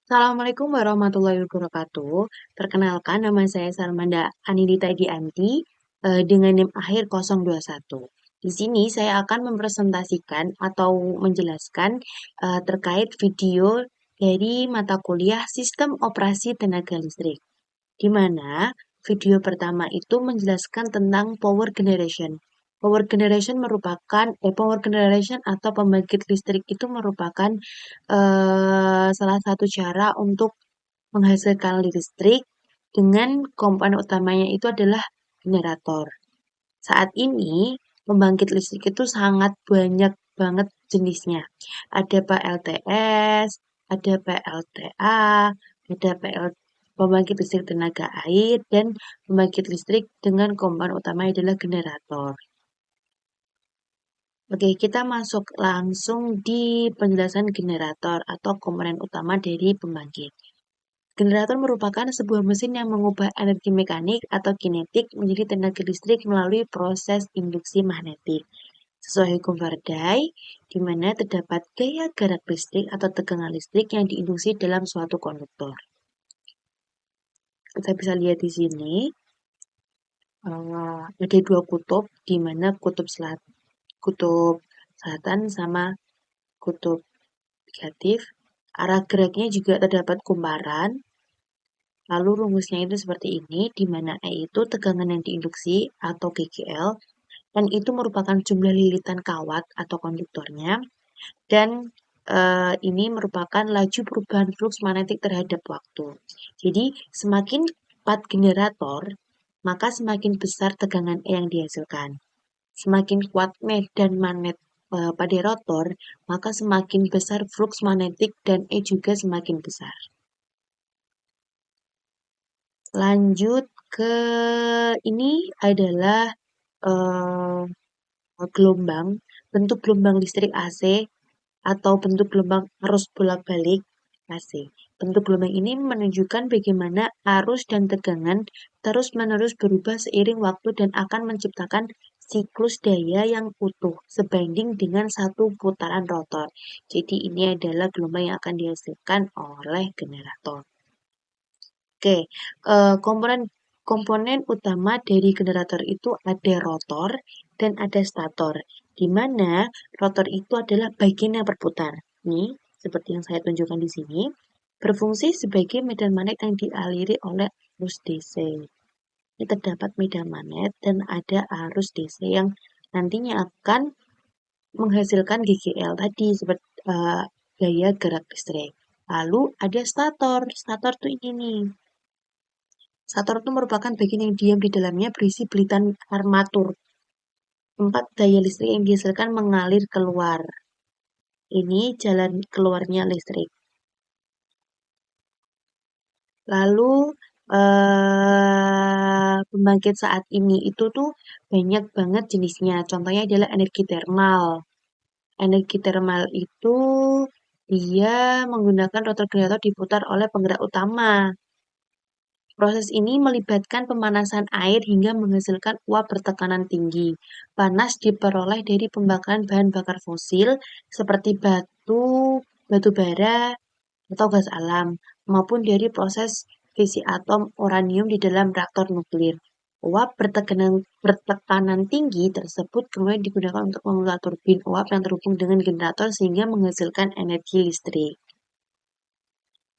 Assalamualaikum warahmatullahi wabarakatuh. Perkenalkan, nama saya Sarmanda Anindita Gianti dengan NIM akhir 021. Di sini saya akan mempresentasikan atau menjelaskan terkait video dari mata kuliah Sistem Operasi Tenaga Listrik, di mana video pertama itu menjelaskan tentang power generation. Power generation atau pembangkit listrik itu merupakan salah satu cara untuk menghasilkan listrik dengan komponen utamanya itu adalah generator. Saat ini pembangkit listrik itu sangat banyak banget jenisnya. Ada PLTS, ada PLTA, ada pembangkit listrik tenaga air, dan pembangkit listrik dengan komponen utamanya adalah generator. Oke, kita masuk langsung di penjelasan generator atau komponen utama dari pembangkit. Generator merupakan sebuah mesin yang mengubah energi mekanik atau kinetik menjadi tenaga listrik melalui proses induksi magnetik. Sesuai hukum Faraday, di mana terdapat gaya gerak listrik atau tegangan listrik yang diinduksi dalam suatu konduktor. Kita bisa lihat di sini, ada dua kutub, di mana kutub selatan sama kutub negatif. Arah geraknya juga terdapat kumparan. Lalu rumusnya itu seperti ini, di mana E itu tegangan yang diinduksi atau GGL, dan itu merupakan jumlah lilitan kawat atau konduktornya, dan ini merupakan laju perubahan flux magnetik terhadap waktu. Jadi semakin cepat generator, maka semakin besar tegangan E yang dihasilkan. Semakin kuat medan magnet pada rotor, maka semakin besar flux magnetik dan E juga semakin besar. Lanjut ke ini adalah gelombang, bentuk gelombang listrik AC atau bentuk gelombang arus bolak-balik AC. Bentuk gelombang ini menunjukkan bagaimana arus dan tegangan terus-menerus berubah seiring waktu dan akan menciptakan siklus daya yang utuh sebanding dengan satu putaran rotor. Jadi ini adalah gelombang yang akan dihasilkan oleh generator. Oke, komponen utama dari generator itu ada rotor dan ada stator, di mana rotor itu adalah bagian yang berputar. Nih, seperti yang saya tunjukkan di sini, berfungsi sebagai medan magnet yang dialiri oleh arus DC. Ini terdapat medan magnet dan ada arus DC yang nantinya akan menghasilkan GGL tadi seperti gaya gerak listrik. Lalu ada stator. Stator tuh ini nih. Stator itu merupakan bagian yang diam di dalamnya berisi belitan armatur. Tempat daya listrik yang dihasilkan mengalir keluar. Ini jalan keluarnya listrik. Lalu pembangkit saat ini itu tuh banyak banget jenisnya. Contohnya adalah energi thermal. Energi thermal itu dia menggunakan rotor generator diputar oleh penggerak utama. Proses ini melibatkan pemanasan air hingga menghasilkan uap bertekanan tinggi. Panas diperoleh dari pembakaran bahan bakar fosil seperti batu bara, atau gas alam, maupun dari proses fisi atom uranium di dalam reaktor nuklir. Uap bertekanan tinggi tersebut kemudian digunakan untuk membuat turbin uap yang terhubung dengan generator sehingga menghasilkan energi listrik.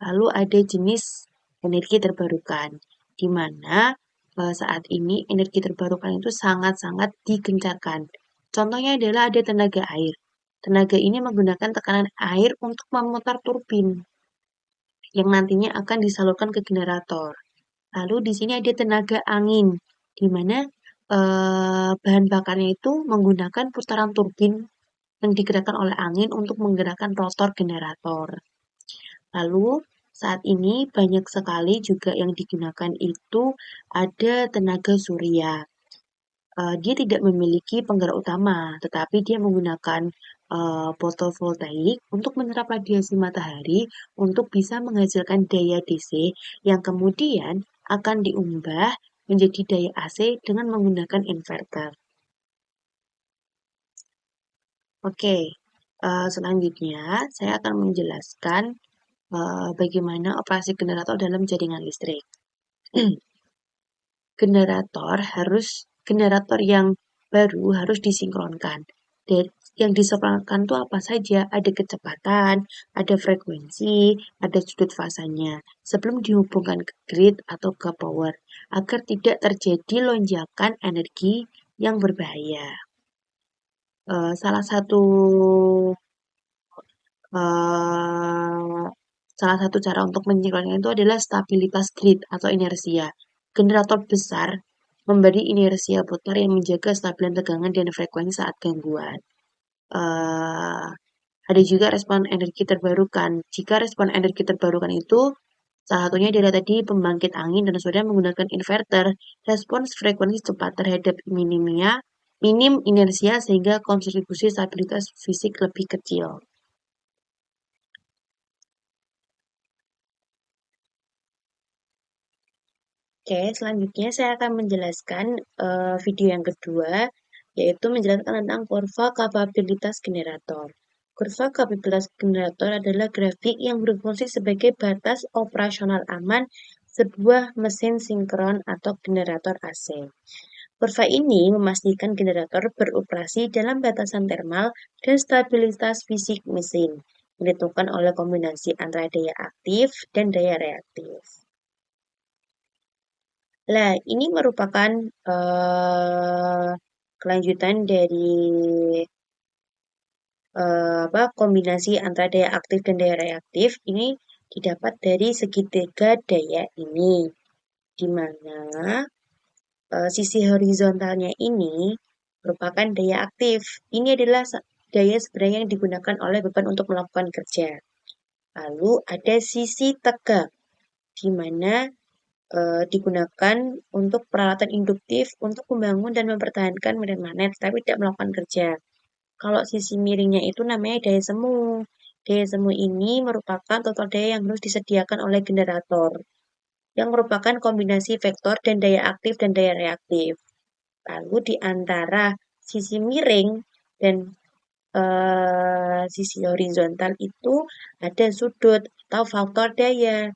Lalu ada jenis energi terbarukan, di mana saat ini energi terbarukan itu sangat-sangat digencarkan. Contohnya adalah ada tenaga air. Tenaga ini menggunakan tekanan air untuk memutar turbin yang nantinya akan disalurkan ke generator. Lalu di sini ada tenaga angin, di mana bahan bakarnya itu menggunakan putaran turbin yang digerakkan oleh angin untuk menggerakkan rotor generator. Lalu saat ini banyak sekali juga yang digunakan itu ada tenaga surya. Dia tidak memiliki penggerak utama, tetapi dia menggunakan fotovoltaik untuk menyerap radiasi matahari untuk bisa menghasilkan daya DC yang kemudian akan diubah menjadi daya AC dengan menggunakan inverter. Oke, selanjutnya saya akan menjelaskan bagaimana operasi generator dalam jaringan listrik. Generator yang baru harus disinkronkan. Dan yang disinkronkan itu apa saja? Ada kecepatan, ada frekuensi, ada sudut fasanya. Sebelum dihubungkan ke grid atau ke power, agar tidak terjadi lonjakan energi yang berbahaya. Salah satu eh, salah satu cara untuk menyinkronkan itu adalah stabilitas grid atau inersia. Generator besar memberi inersia putar yang menjaga stabilan tegangan dan frekuensi saat gangguan. Eh, ada juga respon energi terbarukan. Jika respon energi terbarukan itu salah satunya adalah tadi pembangkit angin dan surya menggunakan inverter, respons frekuensi cepat terhadap minim inersia sehingga kontribusi stabilitas fisik lebih kecil. Oke, selanjutnya saya akan menjelaskan video yang kedua, yaitu menjelaskan tentang kurva kapabilitas generator. Kurva kapabilitas generator adalah grafik yang berfungsi sebagai batas operasional aman sebuah mesin sinkron atau generator AC. Kurva ini memastikan generator beroperasi dalam batasan thermal dan stabilitas fisik mesin, yang ditentukan oleh kombinasi antara daya aktif dan daya reaktif. Nah, ini merupakan kelanjutan dari kombinasi antara daya aktif dan daya reaktif. Ini didapat dari segitiga daya ini, di mana sisi horizontalnya ini merupakan daya aktif. Ini adalah daya sebenarnya yang digunakan oleh beban untuk melakukan kerja. Lalu ada sisi tegak, di mana digunakan untuk peralatan induktif untuk membangun dan mempertahankan medan magnet, tapi tidak melakukan kerja. Kalau sisi miringnya itu namanya daya semu. Daya semu ini merupakan total daya yang harus disediakan oleh generator, yang merupakan kombinasi vektor dan daya aktif dan daya reaktif. Lalu di antara sisi miring dan sisi horizontal itu ada sudut atau faktor daya,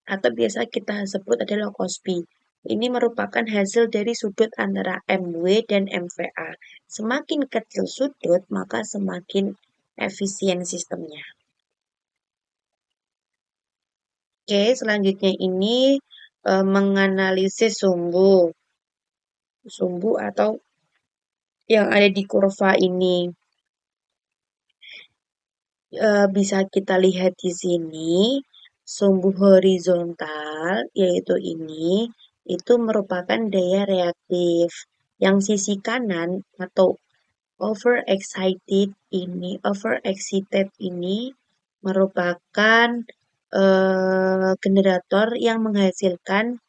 atau biasa kita sebut adalah Cosby. Ini merupakan hasil dari sudut antara MW dan MVA. Semakin kecil sudut, maka semakin efisien sistemnya. Oke, selanjutnya ini menganalisis sumbu atau yang ada di kurva ini. Bisa kita lihat di sini, sumbu horizontal, yaitu ini, itu merupakan daya reaktif. Yang sisi kanan atau overexcited ini merupakan generator yang menghasilkan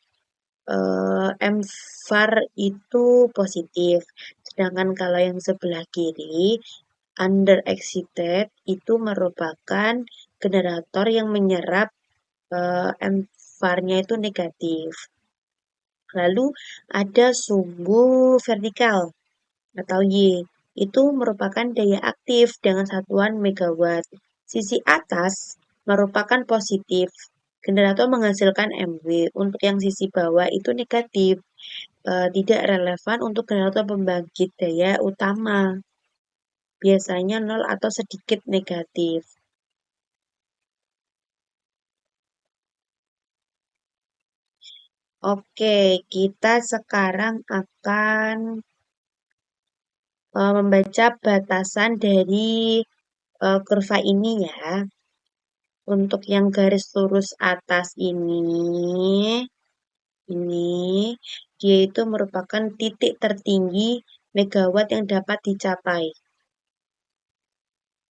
mVAR itu positif. Sedangkan kalau yang sebelah kiri, underexcited itu merupakan generator yang menyerap mVAR-nya itu negatif. Lalu ada sumbu vertikal atau Y, itu merupakan daya aktif dengan satuan megawatt. Sisi atas merupakan positif. Generator menghasilkan MW. Untuk yang sisi bawah itu negatif. Tidak relevan untuk generator pembangkit daya utama. Biasanya 0 atau sedikit negatif. Oke, kita sekarang akan membaca batasan dari kurva ini ya. Untuk yang garis lurus atas ini dia itu merupakan titik tertinggi megawatt yang dapat dicapai.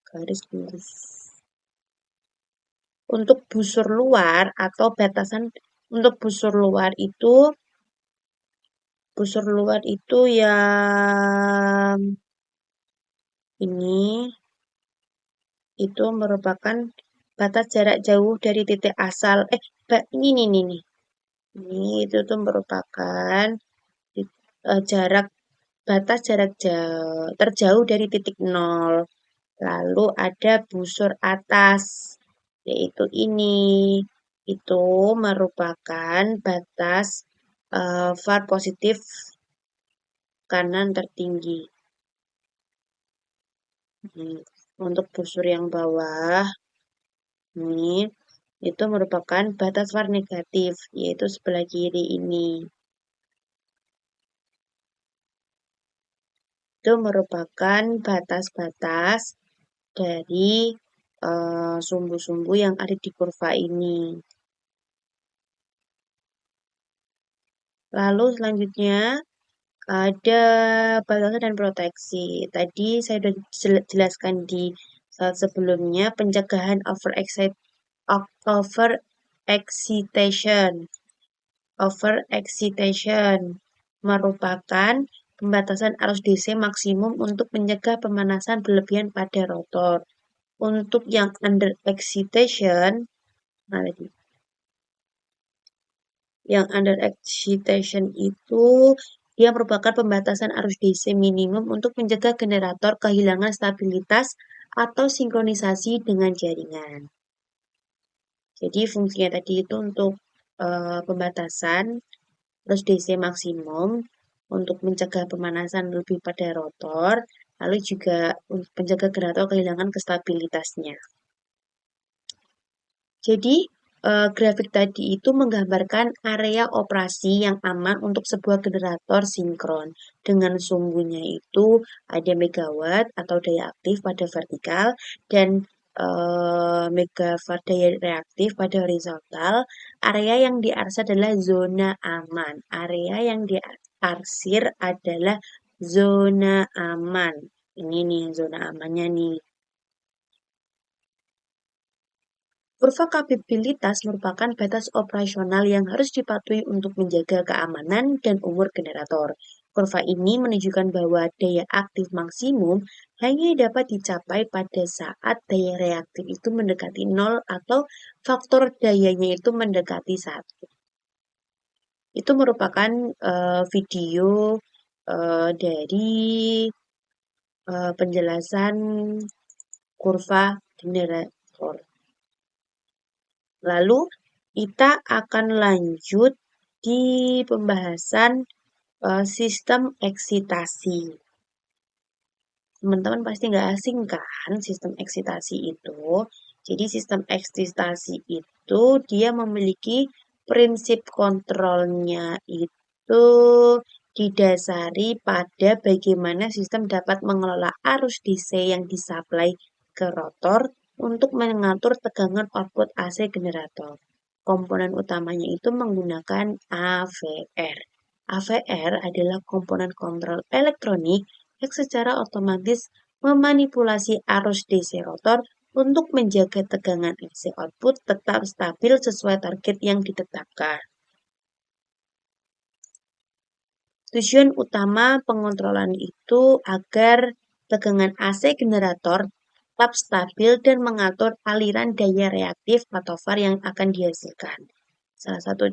Garis lurus. Untuk busur luar atau batasan untuk busur luar yang ini itu merupakan batas jarak jauh dari titik asal. Ini nih. Ini itu tuh merupakan batas jarak terjauh dari titik nol. Lalu ada busur atas. yaitu ini. Itu merupakan batas VAR positif kanan tertinggi. Untuk busur yang bawah, ini itu merupakan batas VAR negatif, yaitu sebelah kiri ini. Itu merupakan batas-batas dari sumbu-sumbu yang ada di kurva ini. Lalu selanjutnya ada batasan dan proteksi. Tadi saya sudah jelaskan di saat sebelumnya pencegahan overexcitation. Overexcitation merupakan pembatasan arus DC maksimum untuk mencegah pemanasan berlebihan pada rotor. Untuk yang under excitation, yang under excitation itu dia merupakan pembatasan arus DC minimum untuk mencegah generator kehilangan stabilitas atau sinkronisasi dengan jaringan. Jadi fungsinya tadi itu untuk pembatasan arus DC maksimum untuk mencegah pemanasan lebih pada rotor, lalu juga untuk mencegah generator kehilangan kestabilitasnya. Jadi grafik tadi itu menggambarkan area operasi yang aman untuk sebuah generator sinkron. Dengan sumbunya itu ada megawatt atau daya aktif pada vertikal dan megawatt daya reaktif pada horizontal. Area yang diarsir adalah zona aman. Area yang diarsir adalah zona aman. Ini nih zona amannya nih. Kurva kapabilitas merupakan batas operasional yang harus dipatuhi untuk menjaga keamanan dan umur generator. Kurva ini menunjukkan bahwa daya aktif maksimum hanya dapat dicapai pada saat daya reaktif itu mendekati 0 atau faktor dayanya itu mendekati 1. Itu merupakan video dari penjelasan kurva generator. Lalu kita akan lanjut di pembahasan sistem eksitasi. Teman-teman pasti nggak asing kan sistem eksitasi itu. Jadi sistem eksitasi itu dia memiliki prinsip kontrolnya itu didasari pada bagaimana sistem dapat mengelola arus DC yang disuplai ke rotor untuk mengatur tegangan output AC generator. Komponen utamanya itu menggunakan AVR. AVR adalah komponen kontrol elektronik yang secara otomatis memanipulasi arus DC rotor untuk menjaga tegangan AC output tetap stabil sesuai target yang ditetapkan. Tujuan utama pengontrolan itu agar tegangan AC generator tetap stabil dan mengatur aliran daya reaktif atau VAR yang akan dihasilkan. Salah satu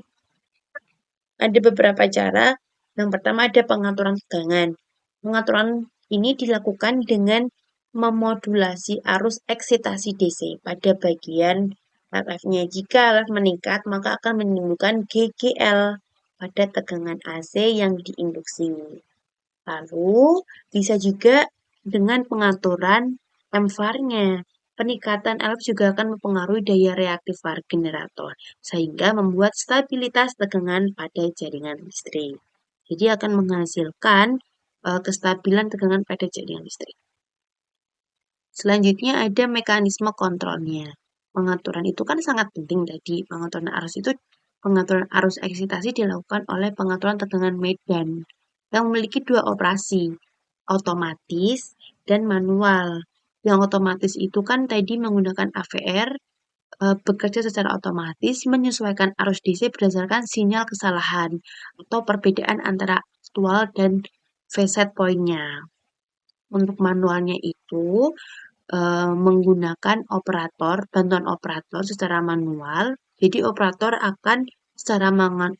ada beberapa cara. Yang pertama ada pengaturan tegangan. Pengaturan ini dilakukan dengan memodulasi arus eksitasi DC pada bagian LF-nya. Jika LF meningkat, maka akan menimbulkan GGL pada tegangan AC yang diinduksi. Lalu, bisa juga dengan pengaturan MVAR-nya. Peningkatan LF juga akan mempengaruhi daya reaktif VAR generator, sehingga membuat stabilitas tegangan pada jaringan listrik. Jadi akan menghasilkan kestabilan tegangan pada jaringan listrik. Selanjutnya ada mekanisme kontrolnya. Pengaturan itu kan sangat penting tadi. Pengaturan arus eksitasi dilakukan oleh pengaturan tegangan medan yang memiliki dua operasi, otomatis dan manual. Yang otomatis itu kan tadi menggunakan AVR, bekerja secara otomatis menyesuaikan arus DC berdasarkan sinyal kesalahan atau perbedaan antara aktual dan preset point-nya. Untuk manualnya itu menggunakan bantuan operator secara manual. Jadi operator akan secara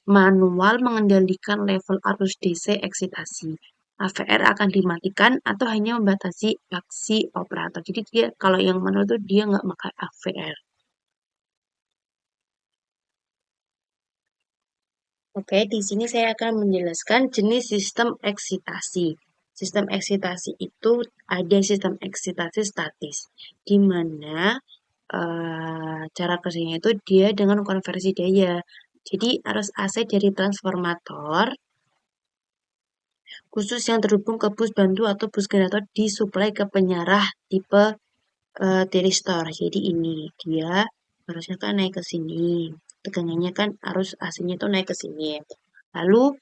manual mengendalikan level arus DC eksitasi. AVR akan dimatikan atau hanya membatasi aksi operator. Jadi dia kalau yang manual itu dia nggak pakai AVR. Oke, di sini saya akan menjelaskan jenis sistem eksitasi. Sistem eksitasi itu ada sistem eksitasi statis, di mana cara kerjanya itu dia dengan konversi daya. Jadi arus AC dari transformator khusus yang terhubung ke bus bantu atau bus generator disuplai ke penyarah tipe tiristor. Jadi ini dia harusnya kan naik ke sini. Tegangannya kan arus AC-nya itu naik ke sini. Lalu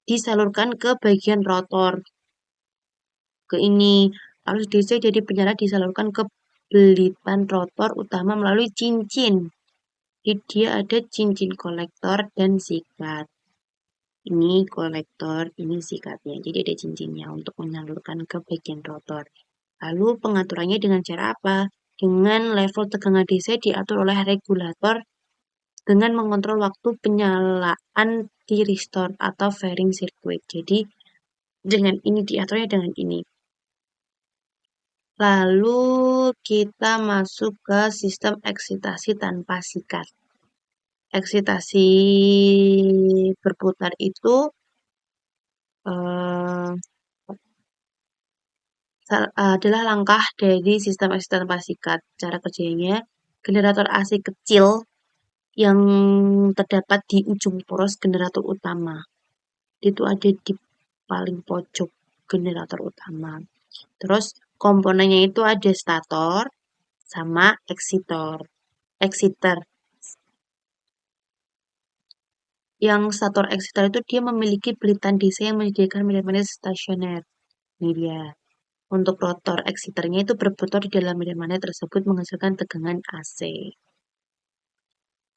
disalurkan ke bagian rotor. Ke ini arus DC jadi penyarah disalurkan ke belitan rotor utama melalui cincin. Jadi dia ada cincin kolektor dan sikat. Ini kolektor, ini sikatnya. Jadi ada cincinnya untuk menyalurkan ke bagian rotor. Lalu pengaturannya dengan cara apa? Dengan level tegangan DC diatur oleh regulator dengan mengontrol waktu penyalaan tiristor atau fairing circuit. Jadi dengan ini diaturnya dengan ini. Lalu kita masuk ke sistem eksitasi tanpa sikat. Eksitasi berputar itu eh, adalah langkah dari sistem eksitasi tanpa sikat. Cara kerjanya, generator AC kecil yang terdapat di ujung poros generator utama. Itu ada di paling pojok generator utama. Terus komponennya itu ada stator sama exciter. Yang stator exciter itu dia memiliki belitan DC yang menyediakan medan magnet stasioner. Ini dia. Untuk rotor exciternya itu berputar di dalam medan magnet tersebut menghasilkan tegangan AC.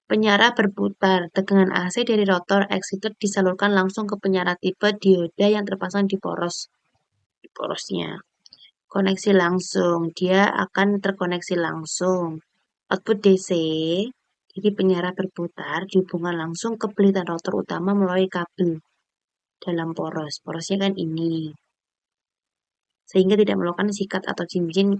Penyarah berputar. Tegangan AC dari rotor exciter disalurkan langsung ke penyarah tipe dioda yang terpasang di porosnya. Koneksi langsung. Dia akan terkoneksi langsung. Output DC, jadi penyarah berputar dihubungkan langsung ke belitan rotor utama melalui kabel dalam poros. Porosnya kan ini. Sehingga tidak melakukan sikat atau cincin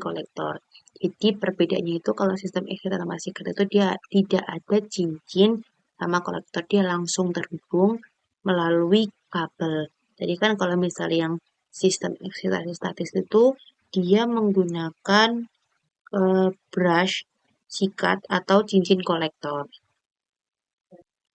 kolektor. Jadi perbedaannya itu kalau sistem exciter sama sikat itu dia tidak ada cincin sama kolektor, dia langsung terhubung melalui kabel. Jadi kan kalau misalnya yang sistem excitasi statis itu dia menggunakan brush, sikat, atau cincin kolektor.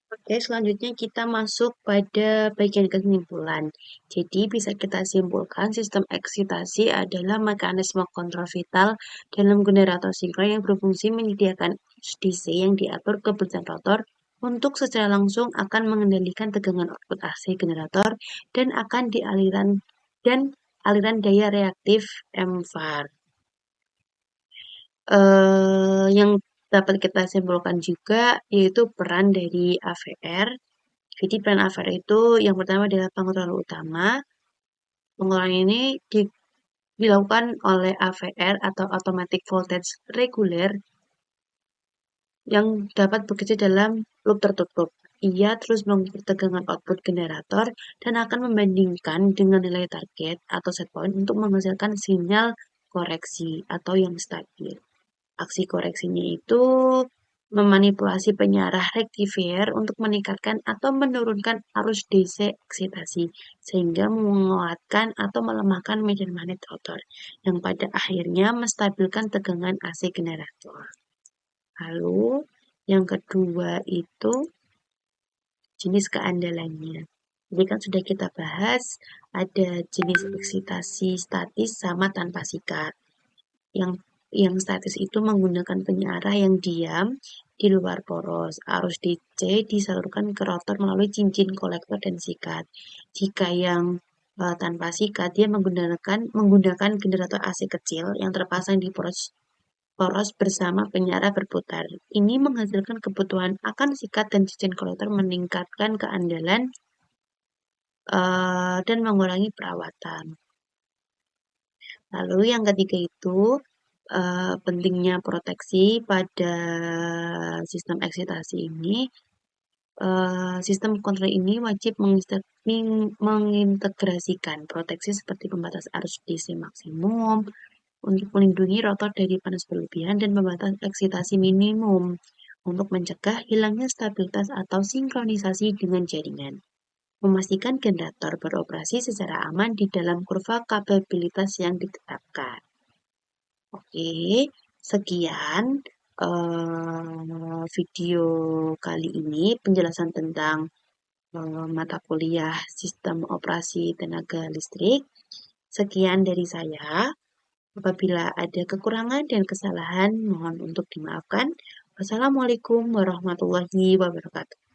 Oke, selanjutnya kita masuk pada bagian kesimpulan. Jadi bisa kita simpulkan sistem eksitasi adalah mekanisme kontrol vital dalam generator sinkron yang berfungsi menyediakan DC yang diatur ke belitan rotor untuk secara langsung akan mengendalikan tegangan output AC generator dan akan aliran daya reaktif MVAR. Yang dapat kita simpulkan juga yaitu peran dari AVR. Jadi peran AVR itu yang pertama adalah pengontrol utama. Pengontrol ini dilakukan oleh AVR atau Automatic Voltage Regulator yang dapat bekerja dalam loop tertutup. Ia terus mengukur tegangan output generator dan akan membandingkan dengan nilai target atau set point untuk menghasilkan sinyal koreksi atau yang stabil. Aksi koreksinya itu memanipulasi penyarah rectifier untuk meningkatkan atau menurunkan arus DC eksitasi sehingga menguatkan atau melemahkan medan magnet rotor yang pada akhirnya menstabilkan tegangan AC generator. Lalu yang kedua itu jenis keandalannya. Jadi kan sudah kita bahas ada jenis eksitasi statis sama tanpa sikat. Yang statis itu menggunakan penyarah yang diam di luar poros. Arus DC disalurkan ke rotor melalui cincin kolektor dan sikat. Jika yang tanpa sikat, dia menggunakan generator AC kecil yang terpasang di poros bersama penyarah berputar. Ini menghasilkan kebutuhan akan sikat dan cincin kolektor meningkatkan keandalan dan mengurangi perawatan. Lalu yang ketiga itu pentingnya proteksi pada sistem eksitasi ini. Sistem kontrol ini wajib mengintegrasikan proteksi seperti pembatas arus DC maksimum untuk melindungi rotor dari panas berlebihan dan pembatas eksitasi minimum untuk mencegah hilangnya stabilitas atau sinkronisasi dengan jaringan. Memastikan generator beroperasi secara aman di dalam kurva kapabilitas yang ditetapkan. Oke, sekian video kali ini penjelasan tentang mata kuliah sistem operasi tenaga listrik. Sekian dari saya. Apabila ada kekurangan dan kesalahan, mohon untuk dimaafkan. Wassalamualaikum warahmatullahi wabarakatuh.